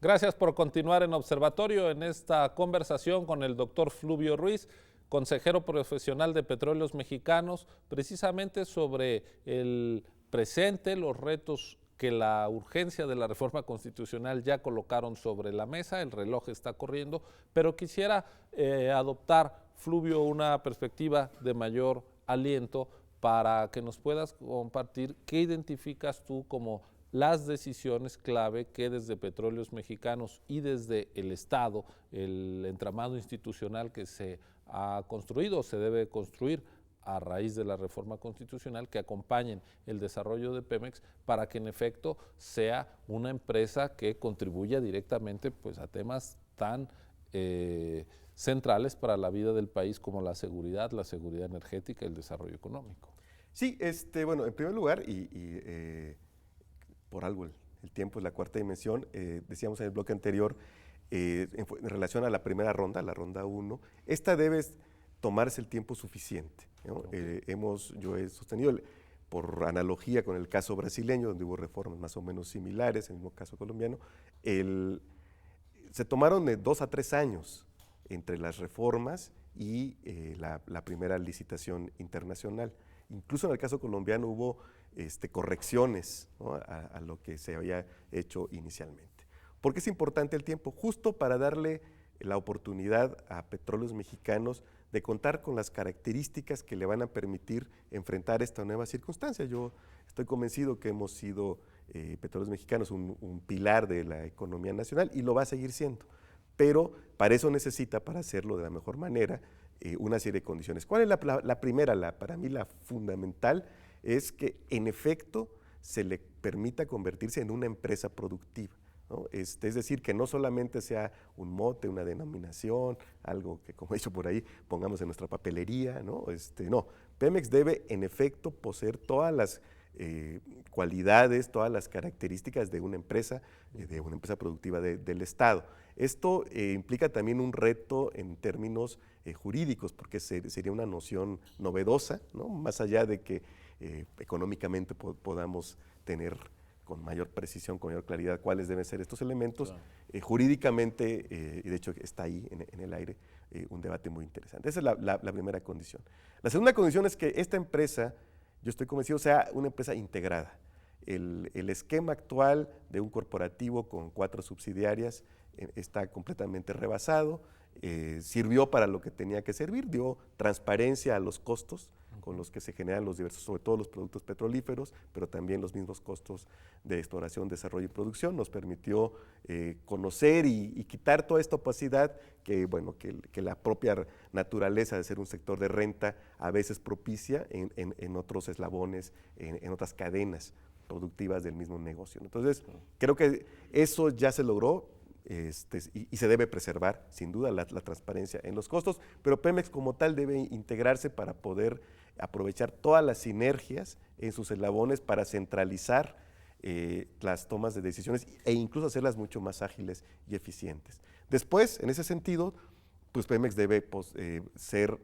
Gracias por continuar en Observatorio en esta conversación con el doctor Fluvio Ruiz, consejero profesional de Petróleos Mexicanos, precisamente sobre el presente, los retos que la urgencia de la reforma constitucional ya colocaron sobre la mesa. El reloj está corriendo, pero quisiera adoptar, Fluvio, una perspectiva de mayor aliento para que nos puedas compartir qué identificas tú como las decisiones clave que desde Petróleos Mexicanos y desde el Estado, el entramado institucional que se ha construido o se debe construir a raíz de la reforma constitucional, que acompañen el desarrollo de Pemex para que en efecto sea una empresa que contribuya directamente pues, a temas tan centrales para la vida del país como la seguridad energética y el desarrollo económico. Sí, bueno, en primer lugar, por algo el tiempo es la cuarta dimensión, decíamos en el bloque anterior, en relación a la primera ronda, la ronda 1, esta debe tomarse el tiempo suficiente, ¿no? Okay. Yo he sostenido, por analogía con el caso brasileño, donde hubo reformas más o menos similares, en el mismo caso colombiano, se tomaron de 2 a 3 años entre las reformas y la primera licitación internacional. Incluso en el caso colombiano hubo correcciones, ¿no?, a lo que se había hecho inicialmente. ¿Por qué es importante el tiempo? Justo para darle la oportunidad a Petróleos Mexicanos de contar con las características que le van a permitir enfrentar esta nueva circunstancia. Yo estoy convencido que hemos sido, Petróleos Mexicanos, un pilar de la economía nacional y lo va a seguir siendo. Pero para eso necesita, para hacerlo de la mejor manera, una serie de condiciones. ¿Cuál es la primera? Para mí la fundamental es que en efecto se le permita convertirse en una empresa productiva, ¿no? Es decir, que no solamente sea un mote, una denominación, algo que, como he dicho por ahí, pongamos en nuestra papelería, ¿no? No, Pemex debe en efecto poseer todas las cualidades, todas las características de una empresa productiva del Estado. Esto implica también un reto en términos jurídicos, porque sería una noción novedosa, ¿no? Más allá de que económicamente podamos tener con mayor precisión, con mayor claridad cuáles deben ser estos elementos, claro. Jurídicamente, y de hecho está ahí en el aire, un debate muy interesante. Esa es la primera condición. La segunda condición es que esta empresa, yo estoy convencido, sea una empresa integrada. El esquema actual de un corporativo con 4 subsidiarias está completamente rebasado, sirvió para lo que tenía que servir, dio transparencia a los costos con los que se generan los diversos, sobre todo los productos petrolíferos, pero también los mismos costos de exploración, desarrollo y producción, nos permitió conocer y quitar toda esta opacidad que la propia naturaleza de ser un sector de renta a veces propicia en otros eslabones, en otras cadenas productivas del mismo negocio. Entonces, creo que eso ya se logró. Y se debe preservar, sin duda, la transparencia en los costos, pero Pemex como tal debe integrarse para poder aprovechar todas las sinergias en sus eslabones para centralizar las tomas de decisiones e incluso hacerlas mucho más ágiles y eficientes. Después, en ese sentido, pues Pemex debe ser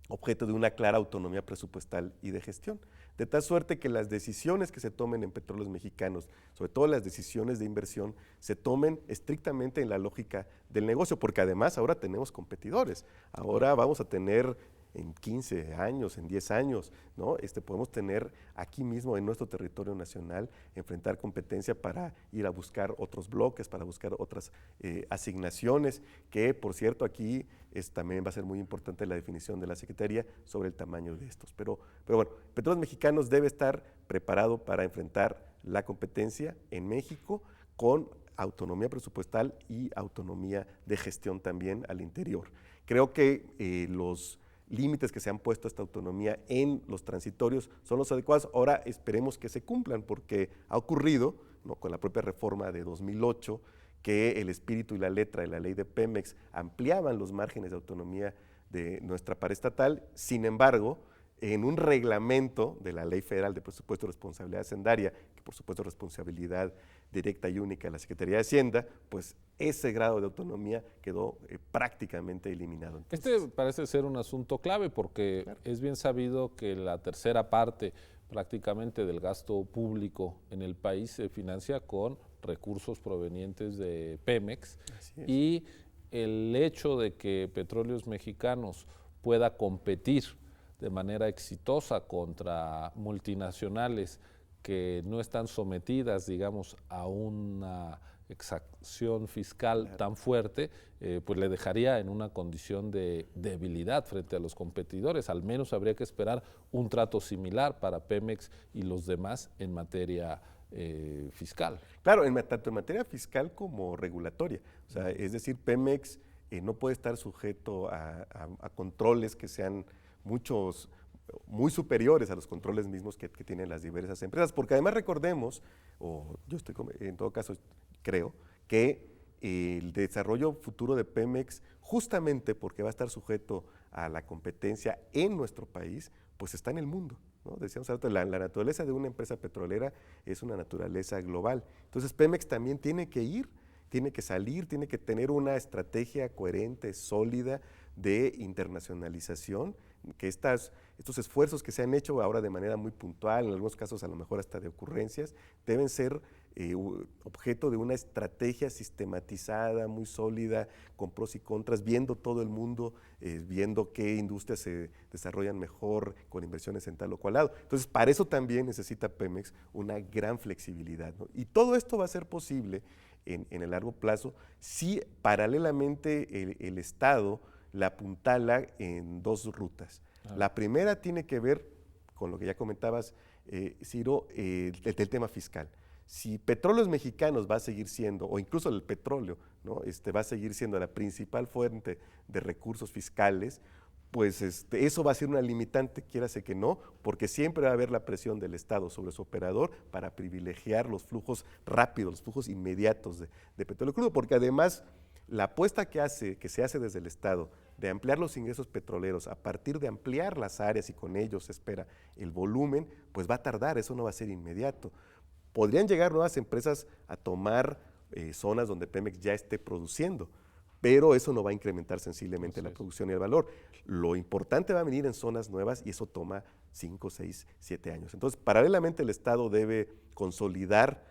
objeto de una clara autonomía presupuestal y de gestión, de tal suerte que las decisiones que se tomen en Petróleos Mexicanos, sobre todo las decisiones de inversión, se tomen estrictamente en la lógica del negocio, porque además ahora tenemos competidores, ahora vamos a tener en 15 años, en 10 años, ¿no? Podemos tener aquí mismo en nuestro territorio nacional, enfrentar competencia para ir a buscar otros bloques, para buscar otras asignaciones, que por cierto aquí también va a ser muy importante la definición de la Secretaría sobre el tamaño de estos. Pero bueno, Petróleos Mexicanos debe estar preparado para enfrentar la competencia en México con autonomía presupuestal y autonomía de gestión también al interior. Creo que los límites que se han puesto a esta autonomía en los transitorios son los adecuados. Ahora esperemos que se cumplan, porque ha ocurrido, ¿no?, con la propia reforma de 2008, que el espíritu y la letra de la ley de Pemex ampliaban los márgenes de autonomía de nuestra paraestatal. Sin embargo, en un reglamento de la Ley Federal de Presupuesto y Responsabilidad Hacendaria, que por supuesto es responsabilidad directa y única de la Secretaría de Hacienda, pues ese grado de autonomía quedó prácticamente eliminado. Entonces, parece ser un asunto clave, porque claro, es bien sabido que la tercera parte prácticamente del gasto público en el país se financia con recursos provenientes de Pemex. Así es. Y el hecho de que Petróleos Mexicanos pueda competir de manera exitosa contra multinacionales que no están sometidas, digamos, a una exacción fiscal tan fuerte, pues le dejaría en una condición de debilidad frente a los competidores. Al menos habría que esperar un trato similar para Pemex y los demás en materia fiscal. Claro, tanto en materia fiscal como regulatoria. O sea, es decir, Pemex no puede estar sujeto a controles que sean muy superiores a los controles mismos que tienen las diversas empresas, porque además recordemos, o yo estoy en todo caso creo, que el desarrollo futuro de Pemex, justamente porque va a estar sujeto a la competencia en nuestro país, pues está en el mundo, ¿no? Decíamos ahorita, la naturaleza de una empresa petrolera es una naturaleza global. Entonces Pemex también tiene que salir, tiene que tener una estrategia coherente, sólida de internacionalización, que estos esfuerzos que se han hecho ahora de manera muy puntual, en algunos casos a lo mejor hasta de ocurrencias, deben ser objeto de una estrategia sistematizada, muy sólida, con pros y contras, viendo todo el mundo, viendo qué industrias se desarrollan mejor con inversiones en tal o cual lado. Entonces, para eso también necesita Pemex una gran flexibilidad, ¿no? Y todo esto va a ser posible en el largo plazo si paralelamente el Estado la apuntala en dos rutas. La primera tiene que ver con lo que ya comentabas, Ciro, del tema fiscal. Si Petróleos Mexicanos va a seguir siendo, o incluso el petróleo, ¿no? Va a seguir siendo la principal fuente de recursos fiscales, pues eso va a ser una limitante, quiérase que no, porque siempre va a haber la presión del Estado sobre su operador para privilegiar los flujos rápidos, los flujos inmediatos de petróleo crudo, porque además la apuesta que se hace desde el Estado de ampliar los ingresos petroleros a partir de ampliar las áreas y con ello se espera el volumen, pues va a tardar, eso no va a ser inmediato. Podrían llegar nuevas empresas a tomar zonas donde Pemex ya esté produciendo, pero eso no va a incrementar sensiblemente la producción y el valor. Lo importante va a venir en zonas nuevas y eso toma 5, 6, 7 años. Entonces, paralelamente el Estado debe consolidar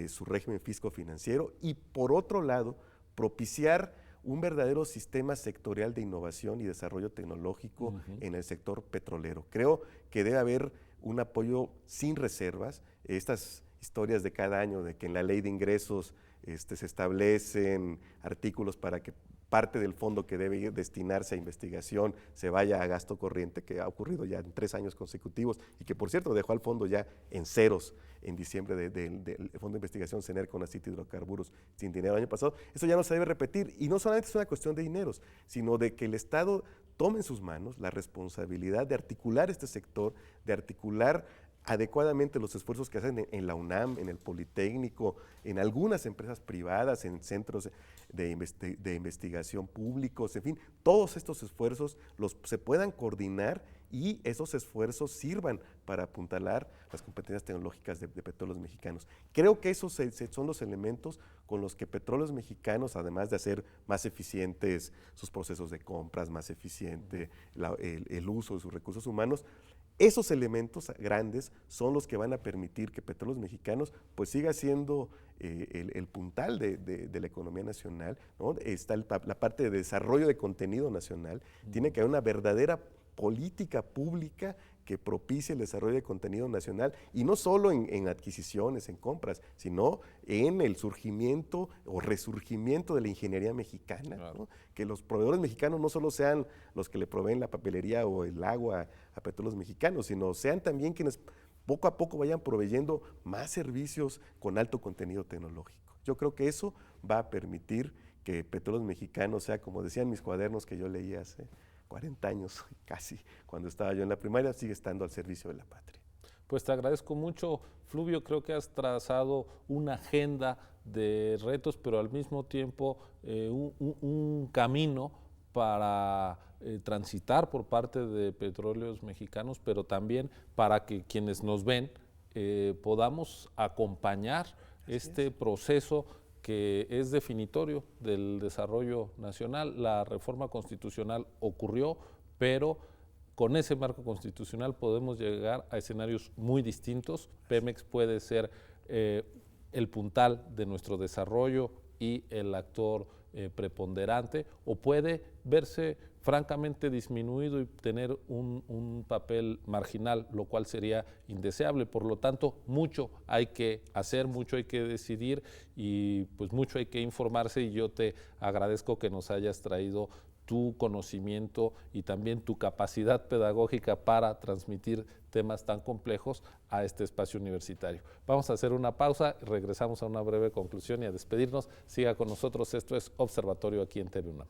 su régimen fisco-financiero y, por otro lado, propiciar un verdadero sistema sectorial de innovación y desarrollo tecnológico en el sector petrolero. Creo que debe haber un apoyo sin reservas. Estas historias de cada año de que en la ley de ingresos se establecen artículos para que parte del fondo que debe destinarse a investigación se vaya a gasto corriente, que ha ocurrido ya en 3 años consecutivos y que, por cierto, dejó al fondo ya en ceros en diciembre del Fondo de Investigación CENER con aceite y hidrocarburos sin dinero el año pasado. Eso ya no se debe repetir y no solamente es una cuestión de dineros, sino de que el Estado tome en sus manos la responsabilidad de articular este sector, de articular adecuadamente los esfuerzos que hacen en la UNAM, en el Politécnico, en algunas empresas privadas, en centros de investigación públicos, en fin, todos estos esfuerzos se puedan coordinar y esos esfuerzos sirvan para apuntalar las competencias tecnológicas de Petróleos Mexicanos. Creo que esos son los elementos con los que Petróleos Mexicanos, además de hacer más eficientes sus procesos de compras, más eficiente el uso de sus recursos humanos, esos elementos grandes son los que van a permitir que Petróleos Mexicanos pues siga siendo el puntal de la economía nacional, ¿no? Está la parte de desarrollo de contenido nacional, tiene que haber una verdadera política pública que propicie el desarrollo de contenido nacional y no solo en adquisiciones, en compras, sino en el surgimiento o resurgimiento de la ingeniería mexicana, claro, ¿no? Que los proveedores mexicanos no solo sean los que le proveen la papelería o el agua a Petróleos Mexicanos, sino sean también quienes poco a poco vayan proveyendo más servicios con alto contenido tecnológico. Yo creo que eso va a permitir que Petróleos Mexicanos sea, como decían mis cuadernos que yo leía hace 40 años casi, cuando estaba yo en la primaria, sigue estando al servicio de la patria. Pues te agradezco mucho, Fluvio, creo que has trazado una agenda de retos, pero al mismo tiempo un camino para transitar por parte de Petróleos Mexicanos, pero también para que quienes nos ven podamos acompañar este proceso que es definitorio del desarrollo nacional. La reforma constitucional ocurrió, pero con ese marco constitucional podemos llegar a escenarios muy distintos. Pemex puede ser el puntal de nuestro desarrollo y el actor preponderante, o puede verse francamente disminuido y tener un papel marginal, lo cual sería indeseable. Por lo tanto, mucho hay que hacer, mucho hay que decidir y pues mucho hay que informarse, y yo te agradezco que nos hayas traído tu conocimiento y también tu capacidad pedagógica para transmitir temas tan complejos a este espacio universitario. Vamos a hacer una pausa, regresamos a una breve conclusión y a despedirnos. Siga con nosotros, esto es Observatorio aquí en TV UNAM.